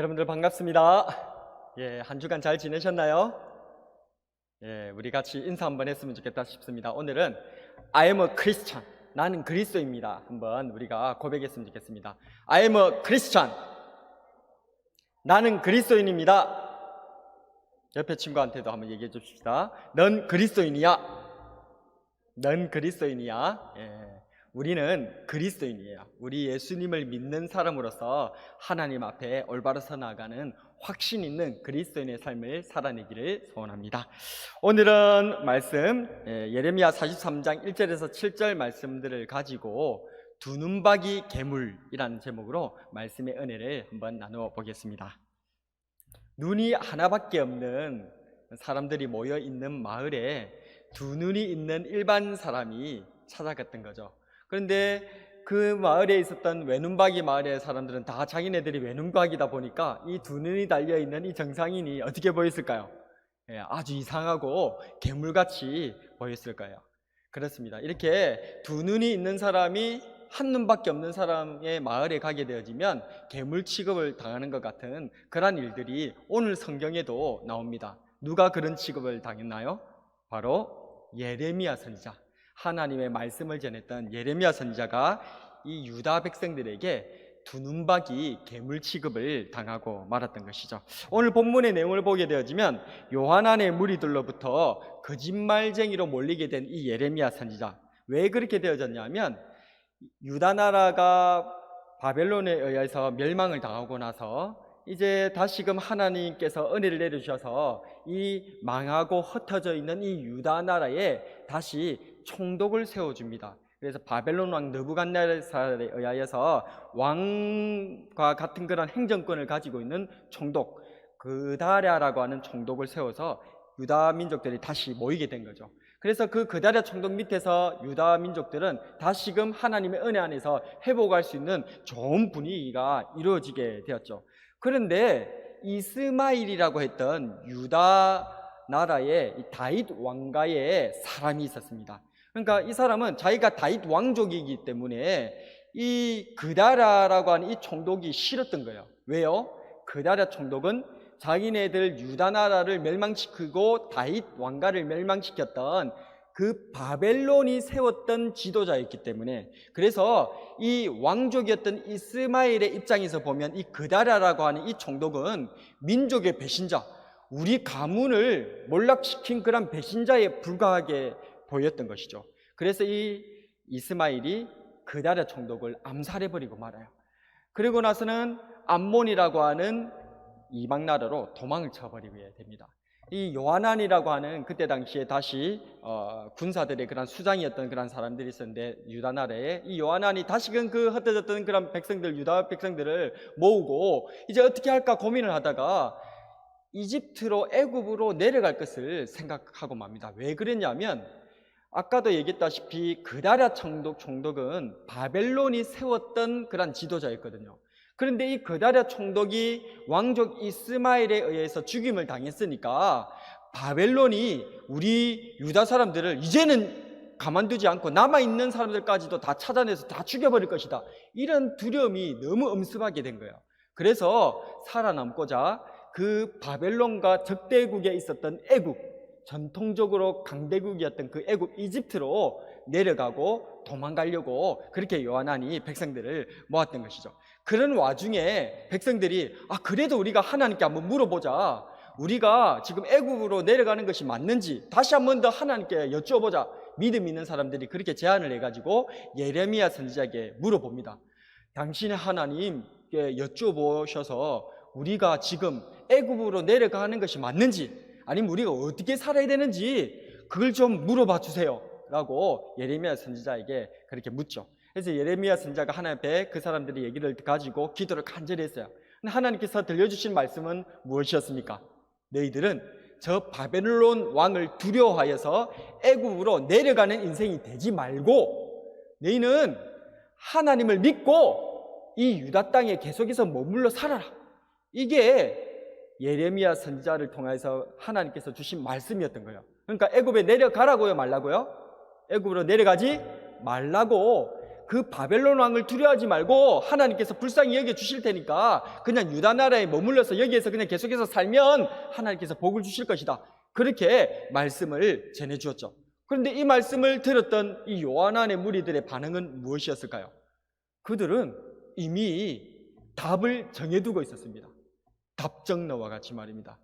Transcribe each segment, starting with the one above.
여러분들 반갑습니다. 한 주간 잘 지내셨나요? 우리 같이 인사 한번 했으면 좋겠다 싶습니다. 오늘은 I am a Christian, 나는 그리스도입니다. 한번 우리가 고백했으면 좋겠습니다. I am a Christian, 나는 그리스도인입니다. 옆에 친구한테도 한번 얘기해 줍시다. 넌 그리스도인이야. 넌 그리스도인이야. 우리는 그리스도인이에요. 우리 예수님을 믿는 사람으로서 하나님 앞에 올바로 서 나가는 확신 있는 그리스도인의 삶을 살아내기를 소원합니다. 오늘은 말씀 예레미야 43장 1절에서 7절 말씀들을 가지고 두 눈박이 괴물이라는 제목으로 말씀의 은혜를 한번 나누어 보겠습니다. 눈이 하나밖에 없는 사람들이 모여 있는 마을에 두 눈이 있는 일반 사람이 찾아갔던 거죠. 그런데 그 마을에 있었던 외눈박이 마을의 사람들은 다 자기네들이 외눈박이다 보니까 이 두 눈이 달려있는 이 정상인이 어떻게 보였을까요? 아주 이상하고 괴물같이 보였을 거예요. 그렇습니다. 이렇게 두 눈이 있는 사람이 한 눈밖에 없는 사람의 마을에 가게 되어지면 괴물 취급을 당하는 것 같은 그런 일들이 오늘 성경에도 나옵니다. 누가 그런 취급을 당했나요? 바로 예레미야 선지자, 하나님의 말씀을 전했던 예레미야 선지자가 이 유다 백성들에게 두 눈박이 괴물 취급을 당하고 말았던 것이죠. 오늘 본문의 내용을 보게 되어지면 요한안의 무리들로부터 거짓말쟁이로 몰리게 된 이 예레미야 선지자, 왜 그렇게 되어졌냐면 유다 나라가 바벨론에 의해서 멸망을 당하고 나서 이제 다시금 하나님께서 은혜를 내려주셔서 이 망하고 흩어져 있는 이 유다 나라에 다시 총독을 세워줍니다. 그래서 바벨론 왕 느부갓네살에 의하여서 왕과 같은 그런 행정권을 가지고 있는 총독 그다랴라고 하는 총독을 세워서 유다 민족들이 다시 모이게 된 거죠. 그래서 그 그다랴 총독 밑에서 유다 민족들은 다시금 하나님의 은혜 안에서 회복할 수 있는 좋은 분위기가 이루어지게 되었죠. 그런데 이스마일이라고 했던 유다 나라의 다윗 왕가의 사람이 있었습니다. 그러니까 이 사람은 자기가 다윗 왕족이기 때문에 이 그다랴라고 하는 이 총독이 싫었던 거예요. 왜요? 그다랴 총독은 자기네들 유다 나라를 멸망시키고 다윗 왕가를 멸망시켰던 그 바벨론이 세웠던 지도자였기 때문에, 그래서 이 왕족이었던 이스마엘의 입장에서 보면 이 그다랴라고 하는 이 총독은 민족의 배신자, 우리 가문을 몰락시킨 그런 배신자에 불과하게 보였던 것이죠. 그래서 이 이스마엘이 그다랴 총독을 암살해버리고 말아요. 그리고 나서는 암몬이라고 하는 이방 나라로 도망을 쳐버리게 됩니다. 이 요하난이라고 하는 그때 당시에 다시 군사들의 그런 수장이었던 그런 사람들이 있었는데, 유다 나라에 이 요하난이 다시금 그 흩어졌던 그런 백성들, 유다 백성들을 모으고 이제 어떻게 할까 고민을 하다가 이집트로, 애굽으로 내려갈 것을 생각하고 맙니다. 왜 그랬냐면 아까도 얘기했다시피 그다랴 총독은 바벨론이 세웠던 그런 지도자였거든요. 그런데 이 그다랴 총독이 왕족 이스마엘에 의해서 죽임을 당했으니까 바벨론이 우리 유다 사람들을 이제는 가만두지 않고 남아있는 사람들까지도 다 찾아내서 다 죽여버릴 것이다, 이런 두려움이 너무 엄습하게 된 거예요. 그래서 살아남고자 그 바벨론과 적대국에 있었던 애국, 전통적으로 강대국이었던 그 애국 이집트로 내려가고 도망가려고 그렇게 요하난이 백성들을 모았던 것이죠. 그런 와중에 백성들이 그래도 우리가 하나님께 한번 물어보자, 우리가 지금 애국으로 내려가는 것이 맞는지 다시 한번 더 하나님께 여쭈어보자, 믿음 있는 사람들이 그렇게 제안을 해가지고 예레미야 선지자에게 물어봅니다. 당신의 하나님께 여쭈어보셔서 우리가 지금 애국으로 내려가는 것이 맞는지, 아니면 우리가 어떻게 살아야 되는지 그걸 좀 물어봐 주세요 라고 예레미야 선지자에게 그렇게 묻죠. 그래서 예레미야 선지자가 하나님 앞에 그 사람들의 얘기를 가지고 기도를 간절히 했어요. 근데 하나님께서 들려주신 말씀은 무엇이었습니까? 너희들은 저 바벨론 왕을 두려워하여서 애굽으로 내려가는 인생이 되지 말고 너희는 하나님을 믿고 이 유다 땅에 계속해서 머물러 살아라. 이게 예레미야 선지자를 통해서 하나님께서 주신 말씀이었던 거예요. 그러니까 애굽에 내려가라고요, 말라고요? 애굽으로 내려가지 말라고 그 바벨론 왕을 두려워하지 말고 하나님께서 불쌍히 여겨주실 테니까 그냥 유다 나라에 머물러서 여기에서 그냥 계속해서 살면 하나님께서 복을 주실 것이다. 그렇게 말씀을 전해주었죠. 그런데 이 말씀을 들었던 이 요한안의 무리들의 반응은 무엇이었을까요? 그들은 이미 답을 정해두고 있었습니다. 답정너와 같이 말입니다.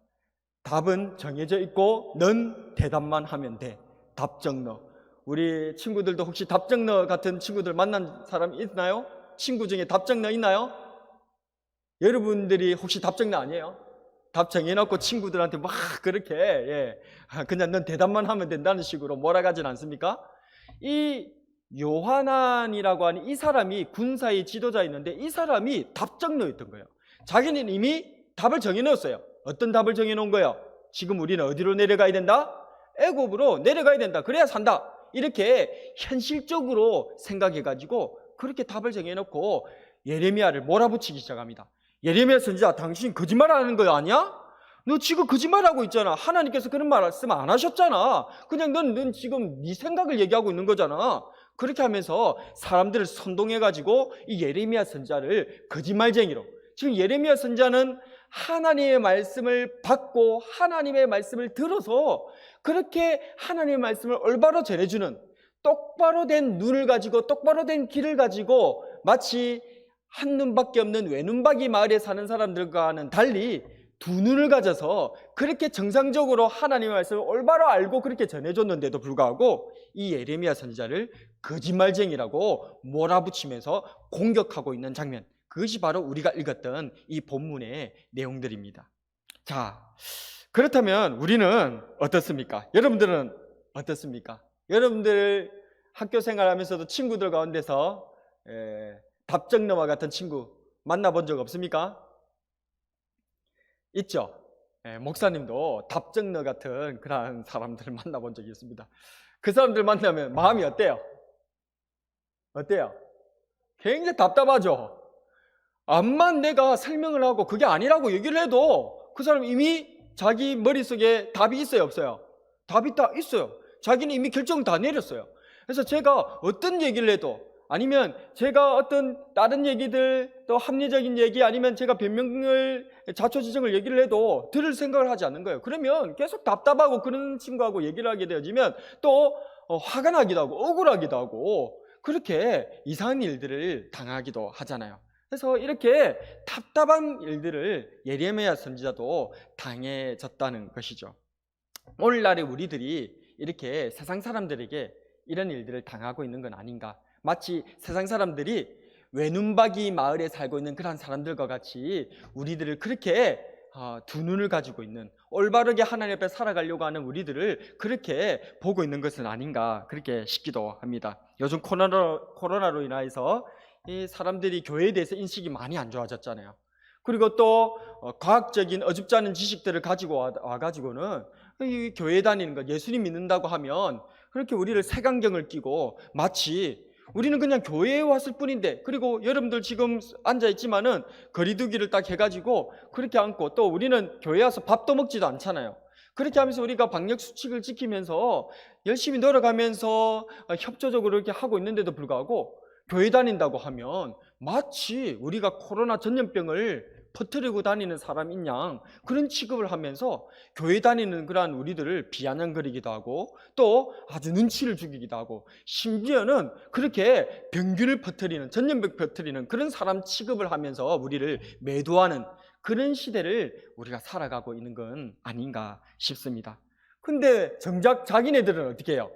답은 정해져 있고 넌 대답만 하면 돼. 답정너. 우리 친구들도 혹시 답정너 같은 친구들 만난 사람 있나요? 친구 중에 답정너 있나요? 여러분들이 혹시 답정너 아니에요? 답 정해놓고 친구들한테 막 그렇게 그냥 넌 대답만 하면 된다는 식으로 몰아가진 않습니까? 이 요하난이라고 하는 이 사람이 군사의 지도자였는데 이 사람이 답정너였던 거예요. 자기는 이미 답을 정해놓았어요. 어떤 답을 정해놓은 거예요? 지금 우리는 어디로 내려가야 된다? 애굽으로 내려가야 된다. 그래야 산다. 이렇게 현실적으로 생각해가지고 그렇게 답을 정해놓고 예레미야를 몰아붙이기 시작합니다. 예레미야 선지자, 당신 거짓말하는 거 아니야? 너 지금 거짓말하고 있잖아. 하나님께서 그런 말씀 안 하셨잖아. 그냥 넌 지금 네 생각을 얘기하고 있는 거잖아. 그렇게 하면서 사람들을 선동해가지고 이 예레미야 선지자를 거짓말쟁이로. 지금 예레미야 선지자는 하나님의 말씀을 받고 하나님의 말씀을 들어서 그렇게 하나님의 말씀을 올바로 전해주는 똑바로 된 눈을 가지고 똑바로 된 귀를 가지고 마치 한 눈밖에 없는 외눈박이 마을에 사는 사람들과는 달리 두 눈을 가져서 그렇게 정상적으로 하나님의 말씀을 올바로 알고 그렇게 전해줬는데도 불구하고 이 예레미야 선지자를 거짓말쟁이라고 몰아붙이면서 공격하고 있는 장면, 그것이 바로 우리가 읽었던 이 본문의 내용들입니다. 자, 그렇다면 우리는 어떻습니까? 여러분들은 어떻습니까? 여러분들 학교 생활하면서도 친구들 가운데서 답정너와 같은 친구 만나본 적 없습니까? 있죠? 목사님도 답정너 같은 그런 사람들을 만나본 적이 있습니다. 그 사람들 만나면 마음이 어때요? 어때요? 굉장히 답답하죠? 암만 내가 설명을 하고 그게 아니라고 얘기를 해도 그 사람 이미 자기 머릿속에 답이 있어요, 없어요? 답이 다 있어요. 자기는 이미 결정을 다 내렸어요. 그래서 제가 어떤 얘기를 해도 아니면 제가 어떤 다른 얘기들 또 합리적인 얘기 아니면 제가 변명을 자초지종을 얘기를 해도 들을 생각을 하지 않는 거예요. 그러면 계속 답답하고 그런 친구하고 얘기를 하게 되어지면 또 화가 나기도 하고 억울하기도 하고 그렇게 이상한 일들을 당하기도 하잖아요. 그래서 이렇게 답답한 일들을 예레미야 선지자도 당해졌다는 것이죠. 오늘날의 우리들이 이렇게 세상 사람들에게 이런 일들을 당하고 있는 건 아닌가. 마치 세상 사람들이 외눈박이 마을에 살고 있는 그런 사람들과 같이 우리들을 그렇게 두 눈을 가지고 있는, 올바르게 하나님 앞에 살아가려고 하는 우리들을 그렇게 보고 있는 것은 아닌가, 그렇게 싶기도 합니다. 요즘 코로나로 인해서 이 사람들이 교회에 대해서 인식이 많이 안 좋아졌잖아요. 그리고 또 과학적인 어줍지 않은 지식들을 가지고 와가지고는 이 교회 다니는 것, 예수님 믿는다고 하면 그렇게 우리를 색안경을 끼고 마치 우리는 그냥 교회에 왔을 뿐인데, 그리고 여러분들 지금 앉아있지만은 거리두기를 딱 해가지고 그렇게 앉고, 또 우리는 교회 와서 밥도 먹지도 않잖아요. 그렇게 하면서 우리가 방역 수칙을 지키면서 열심히 놀아가면서 협조적으로 이렇게 하고 있는데도 불구하고 교회 다닌다고 하면 마치 우리가 코로나 전염병을 퍼뜨리고 다니는 사람인 양 그런 취급을 하면서 교회 다니는 그러한 우리들을 비아냥거리기도 하고 또 아주 눈치를 죽이기도 하고 심지어는 그렇게 병균을 퍼뜨리는, 전염병 퍼뜨리는 그런 사람 취급을 하면서 우리를 매도하는 그런 시대를 우리가 살아가고 있는 건 아닌가 싶습니다. 근데 정작 자기네들은 어떻게 해요?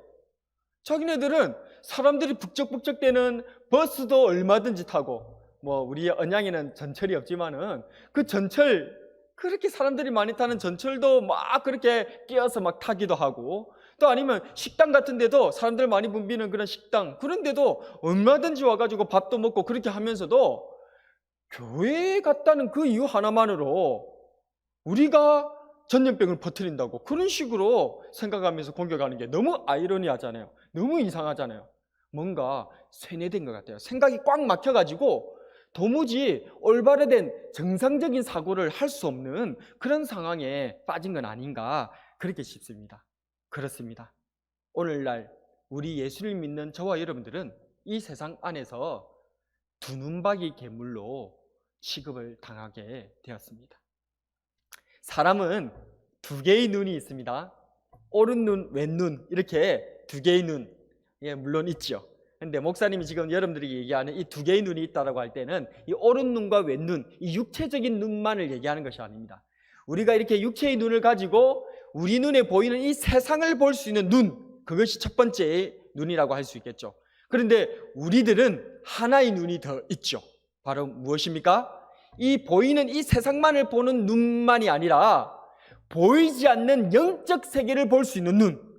자기네들은 사람들이 북적북적대는 버스도 얼마든지 타고, 뭐 우리 언양에는 전철이 없지만은 그 전철, 그렇게 사람들이 많이 타는 전철도 막 그렇게 끼어서 막 타기도 하고, 또 아니면 식당 같은 데도 사람들 많이 붐비는 그런 식당, 그런 데도 얼마든지 와가지고 밥도 먹고 그렇게 하면서도 교회에 갔다는 그 이유 하나만으로 우리가 전염병을 퍼뜨린다고 그런 식으로 생각하면서 공격하는 게 너무 아이러니하잖아요. 너무 이상하잖아요. 뭔가 세뇌된 것 같아요. 생각이 꽉 막혀가지고 도무지 올바르된 정상적인 사고를 할 수 없는 그런 상황에 빠진 건 아닌가, 그렇게 싶습니다. 그렇습니다. 오늘날 우리 예수를 믿는 저와 여러분들은 이 세상 안에서 두눈박이 괴물로 취급을 당하게 되었습니다. 사람은 두 개의 눈이 있습니다. 오른눈, 왼눈 이렇게 두 개의 눈, 물론 있죠. 근데 목사님이 지금 여러분들에게 얘기하는 이 두 개의 눈이 있다라고 할 때는 이 오른눈과 왼눈, 이 육체적인 눈만을 얘기하는 것이 아닙니다. 우리가 이렇게 육체의 눈을 가지고 우리 눈에 보이는 이 세상을 볼 수 있는 눈, 그것이 첫 번째의 눈이라고 할 수 있겠죠. 그런데 우리들은 하나의 눈이 더 있죠. 바로 무엇입니까? 이 보이는 이 세상만을 보는 눈만이 아니라 보이지 않는 영적 세계를 볼 수 있는 눈,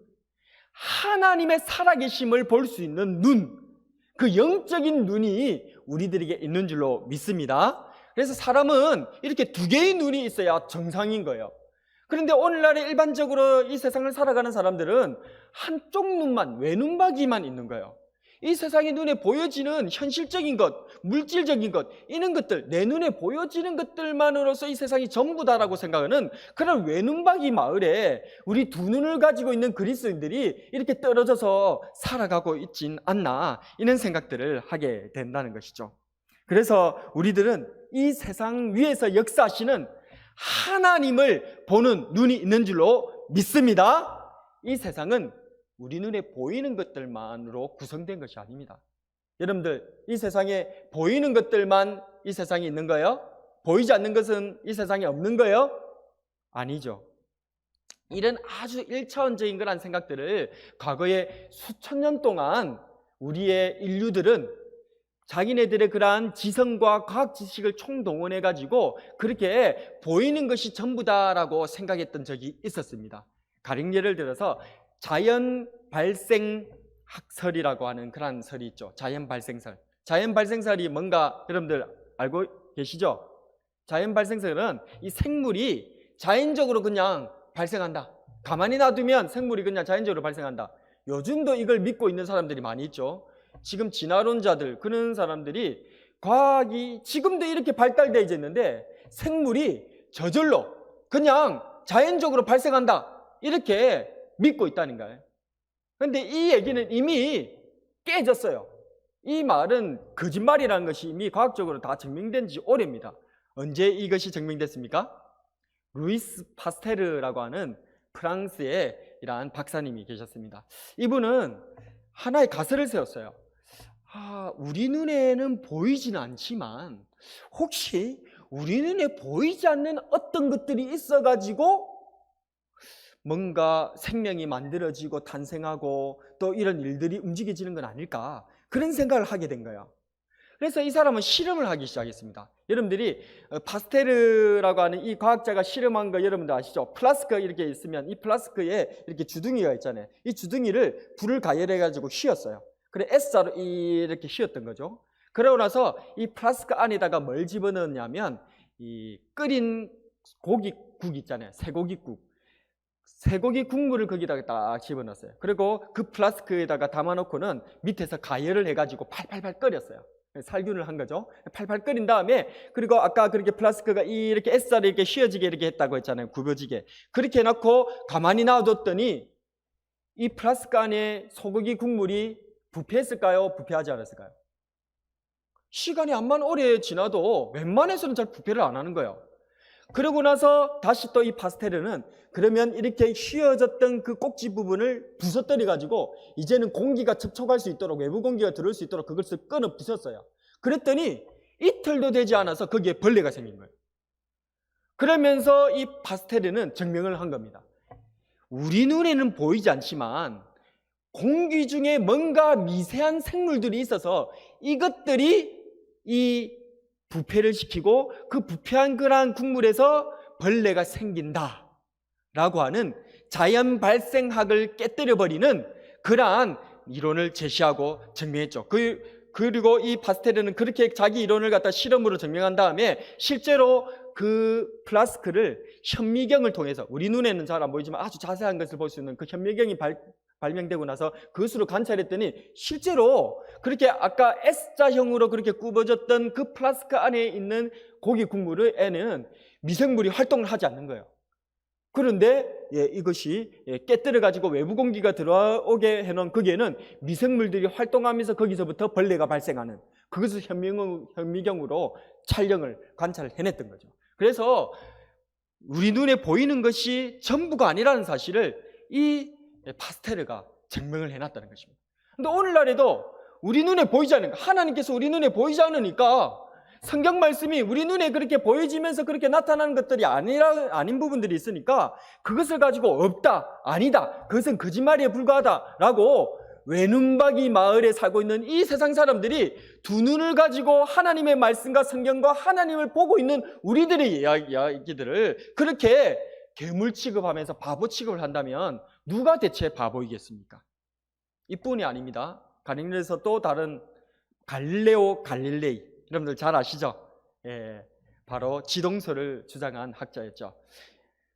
하나님의 살아계심을 볼 수 있는 눈, 그 영적인 눈이 우리들에게 있는 줄로 믿습니다. 그래서 사람은 이렇게 두 개의 눈이 있어야 정상인 거예요. 그런데 오늘날에 일반적으로 이 세상을 살아가는 사람들은 한쪽 눈만, 외눈박이만 있는 거예요. 이 세상의 눈에 보여지는 현실적인 것, 물질적인 것, 이런 것들, 내 눈에 보여지는 것들만으로서 이 세상이 전부다라고 생각하는 그런 외눈박이 마을에 우리 두 눈을 가지고 있는 그리스도인들이 이렇게 떨어져서 살아가고 있진 않나, 이런 생각들을 하게 된다는 것이죠. 그래서 우리들은 이 세상 위에서 역사하시는 하나님을 보는 눈이 있는 줄로 믿습니다. 이 세상은 우리 눈에 보이는 것들만으로 구성된 것이 아닙니다. 여러분들, 이 세상에 보이는 것들만 이 세상에 있는 거예요? 보이지 않는 것은 이 세상에 없는 거예요? 아니죠. 이런 아주 1차원적인 그런 생각들을 과거에 수천 년 동안 우리의 인류들은 자기네들의 그러한 지성과 과학 지식을 총동원해가지고 그렇게 보이는 것이 전부다라고 생각했던 적이 있었습니다. 가령 예를 들어서 자연 발생 학설이라고 하는 그런 설이 있죠. 자연 발생설. 자연 발생설이 뭔가 여러분들 알고 계시죠? 자연 발생설은 이 생물이 자연적으로 그냥 발생한다. 가만히 놔두면 생물이 그냥 자연적으로 발생한다. 요즘도 이걸 믿고 있는 사람들이 많이 있죠. 지금 진화론자들, 그런 사람들이 과학이 지금도 이렇게 발달되어 있는데 생물이 저절로 그냥 자연적으로 발생한다, 이렇게 믿고 있다는 거예요. 그런데 이 얘기는 이미 깨졌어요. 이 말은 거짓말이라는 것이 이미 과학적으로 다 증명된 지 오래입니다. 언제 이것이 증명됐습니까? 루이스 파스테르라고 하는 프랑스의 이러한 박사님이 계셨습니다. 이분은 하나의 가설을 세웠어요. 우리 눈에는 보이지는 않지만 혹시 우리 눈에 보이지 않는 어떤 것들이 있어가지고 뭔가 생명이 만들어지고 탄생하고 또 이런 일들이 움직여지는 건 아닐까, 그런 생각을 하게 된 거예요. 그래서 이 사람은 실험을 하기 시작했습니다. 여러분들이 파스테르라고 하는 이 과학자가 실험한 거 여러분들 아시죠? 플라스크 이렇게 있으면 이 플라스크에 이렇게 주둥이가 있잖아요. 이 주둥이를 불을 가열해 가지고 휘었어요. 그래 S자로 이렇게 휘었던 거죠. 그러고 나서 이 플라스크 안에다가 뭘 집어넣었냐면 이 끓인 고기국 있잖아요. 쇠고기 국물을 거기다가 딱 집어넣었어요. 그리고 그 플라스크에다가 담아놓고는 밑에서 가열을 해가지고 팔팔팔 끓였어요. 살균을 한 거죠. 팔팔 끓인 다음에, 그리고 아까 그렇게 플라스크가 이렇게 S자로 이렇게 휘어지게 이렇게 했다고 했잖아요. 굽어지게. 그렇게 해놓고 가만히 놔뒀더니 이 플라스크 안에 소고기 국물이 부패했을까요? 부패하지 않았을까요? 시간이 암만 오래 지나도 웬만해서는 잘 부패를 안 하는 거예요. 그러고 나서 다시 또 이 파스테르는 그러면 이렇게 휘어졌던 그 꼭지 부분을 부서뜨려 가지고 이제는 공기가 접촉할 수 있도록, 외부 공기가 들어올 수 있도록 그것을 끊어 부쉈어요. 그랬더니 이틀도 되지 않아서 거기에 벌레가 생긴 거예요. 그러면서 이 파스테르는 증명을 한 겁니다. 우리 눈에는 보이지 않지만 공기 중에 뭔가 미세한 생물들이 있어서 이것들이 이 부패를 시키고 그 부패한 그러한 국물에서 벌레가 생긴다 라고 하는 자연 발생학을 깨뜨려버리는 그러한 이론을 제시하고 증명했죠. 그리고 이 파스테르는 그렇게 자기 이론을 갖다 실험으로 증명한 다음에 실제로 그 플라스크를 현미경을 통해서, 우리 눈에는 잘 안 보이지만 아주 자세한 것을 볼 수 있는 그 현미경이 발명되고 나서 그것으로 관찰했더니 실제로 그렇게 아까 S자형으로 그렇게 굽어졌던 그 플라스크 안에 있는 고기 국물에는 미생물이 활동을 하지 않는 거예요. 그런데 이것이 깨뜨려 가지고 외부 공기가 들어오게 해놓은 거기에는 미생물들이 활동하면서 거기서부터 벌레가 발생하는, 그것을 현미경으로 촬영을 관찰을 해냈던 거죠. 그래서 우리 눈에 보이는 것이 전부가 아니라는 사실을 이 파스텔르가 증명을 해놨다는 것입니다. 근데 오늘날에도 우리 눈에 보이지 않으니까, 하나님께서 우리 눈에 보이지 않으니까 성경 말씀이 우리 눈에 그렇게 보여지면서 그렇게 나타나는 것들이 아닌 부분들이 있으니까 그것을 가지고 없다, 아니다, 그것은 거짓말에 불과하다라고 외눈박이 마을에 살고 있는 이 세상 사람들이 두 눈을 가지고 하나님의 말씀과 성경과 하나님을 보고 있는 우리들의 이야기들을 그렇게 괴물 취급하면서 바보 취급을 한다면 누가 대체 바보이겠습니까? 이뿐이 아닙니다. 갈릴리에서 또 다른 갈릴레오 갈릴레이, 여러분들 잘 아시죠? 바로 지동설을 주장한 학자였죠.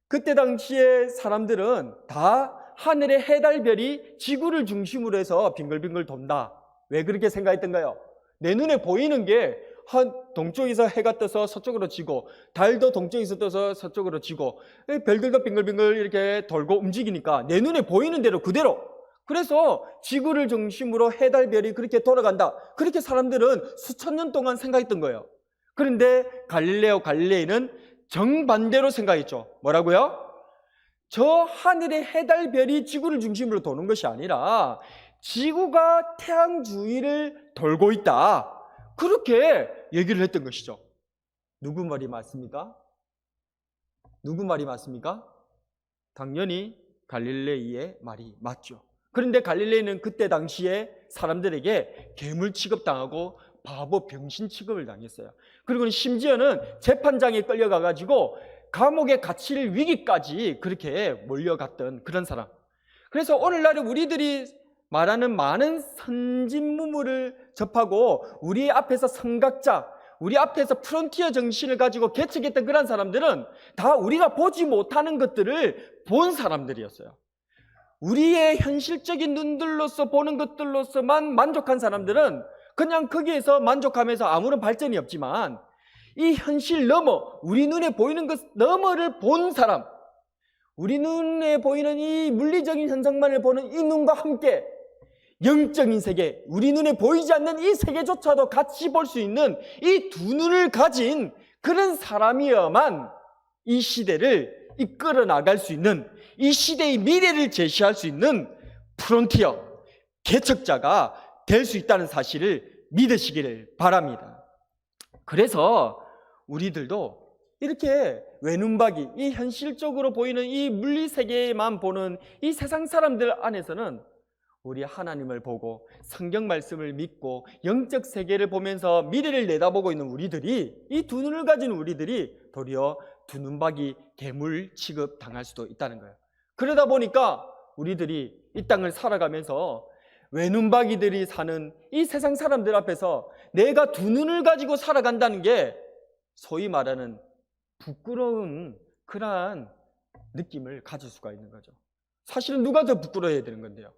그때 당시에 사람들은 다 하늘의 해달별이 지구를 중심으로 해서 빙글빙글 돈다. 왜 그렇게 생각했던가요? 내 눈에 보이는 게 동쪽에서 해가 떠서 서쪽으로 지고, 달도 동쪽에서 떠서 서쪽으로 지고, 별들도 빙글빙글 이렇게 돌고 움직이니까 내 눈에 보이는 대로 그대로, 그래서 지구를 중심으로 해달별이 그렇게 돌아간다, 그렇게 사람들은 수천 년 동안 생각했던 거예요. 그런데 갈릴레오 갈릴레이는 정반대로 생각했죠. 뭐라고요? 저 하늘의 해달별이 지구를 중심으로 도는 것이 아니라 지구가 태양 주위를 돌고 있다, 그렇게 얘기를 했던 것이죠. 누구 말이 맞습니까? 누구 말이 맞습니까? 당연히 갈릴레이의 말이 맞죠. 그런데 갈릴레이는 그때 당시에 사람들에게 괴물 취급당하고 바보 병신 취급을 당했어요. 그리고 심지어는 재판장에 끌려가가지고 감옥에 갇힐 위기까지 그렇게 몰려갔던 그런 사람. 그래서 오늘날에 우리들이 말하는 많은 선진무물을 접하고 우리 앞에서 선각자, 우리 앞에서 프론티어 정신을 가지고 개척했던 그런 사람들은 다 우리가 보지 못하는 것들을 본 사람들이었어요. 우리의 현실적인 눈들로서 보는 것들로서만 만족한 사람들은 그냥 거기에서 만족하면서 아무런 발전이 없지만, 이 현실 너머, 우리 눈에 보이는 것 너머를 본 사람, 우리 눈에 보이는 이 물리적인 현상만을 보는 이 눈과 함께 영적인 세계, 우리 눈에 보이지 않는 이 세계조차도 같이 볼 수 있는 이 두 눈을 가진 그런 사람이어야만 이 시대를 이끌어 나갈 수 있는, 이 시대의 미래를 제시할 수 있는 프론티어, 개척자가 될 수 있다는 사실을 믿으시기를 바랍니다. 그래서 우리들도 이렇게 외눈박이, 이 현실적으로 보이는 이 물리세계만 보는 이 세상 사람들 안에서는 우리 하나님을 보고 성경 말씀을 믿고 영적 세계를 보면서 미래를 내다보고 있는 우리들이, 이 두 눈을 가진 우리들이 도리어 두 눈박이 괴물 취급 당할 수도 있다는 거예요. 그러다 보니까 우리들이 이 땅을 살아가면서 외눈박이들이 사는 이 세상 사람들 앞에서 내가 두 눈을 가지고 살아간다는 게 소위 말하는 부끄러운 그러한 느낌을 가질 수가 있는 거죠. 사실은 누가 더 부끄러워해야 되는 건데요?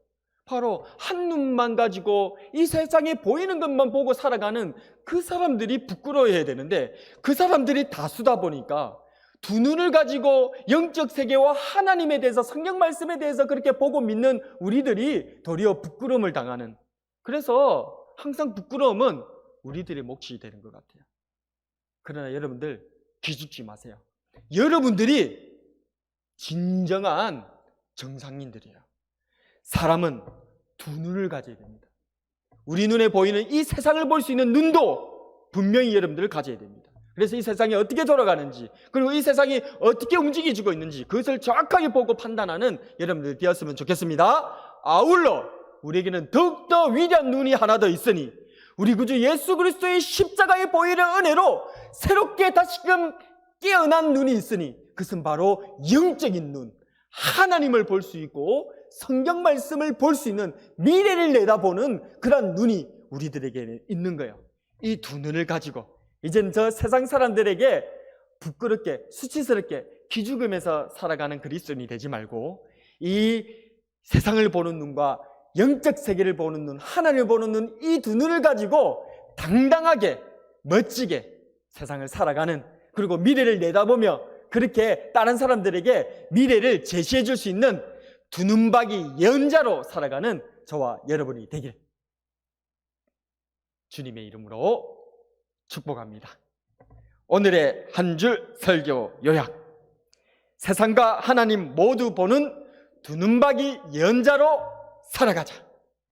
바로 한 눈만 가지고 이 세상에 보이는 것만 보고 살아가는 그 사람들이 부끄러워해야 되는데, 그 사람들이 다수다 보니까 두 눈을 가지고 영적 세계와 하나님에 대해서, 성경 말씀에 대해서 그렇게 보고 믿는 우리들이 도리어 부끄러움을 당하는, 그래서 항상 부끄러움은 우리들의 몫이 되는 것 같아요. 그러나 여러분들 기죽지 마세요. 여러분들이 진정한 정상인들이에요. 사람은 두 눈을 가져야 됩니다. 우리 눈에 보이는 이 세상을 볼 수 있는 눈도 분명히 여러분들을 가져야 됩니다. 그래서 이 세상이 어떻게 돌아가는지, 그리고 이 세상이 어떻게 움직이고 있는지 그것을 정확하게 보고 판단하는 여러분들 되었으면 좋겠습니다. 아울러 우리에게는 더욱더 위대한 눈이 하나 더 있으니, 우리 구주 예수 그리스도의 십자가의 보혈의 은혜로 새롭게 다시금 깨어난 눈이 있으니, 그것은 바로 영적인 눈, 하나님을 볼 수 있고 성경 말씀을 볼 수 있는, 미래를 내다보는 그런 눈이 우리들에게 있는 거예요. 이 두 눈을 가지고 이젠 저 세상 사람들에게 부끄럽게 수치스럽게 기죽으면서 살아가는 그리스도인이 되지 말고, 이 세상을 보는 눈과 영적 세계를 보는 눈, 하나님을 보는 눈, 이 두 눈을 가지고 당당하게 멋지게 세상을 살아가는, 그리고 미래를 내다보며 그렇게 다른 사람들에게 미래를 제시해 줄 수 있는 두눈박이 예언자로 살아가는 저와 여러분이 되길 주님의 이름으로 축복합니다. 오늘의 한 줄 설교 요약. 세상과 하나님 모두 보는 두눈박이 예언자로 살아가자.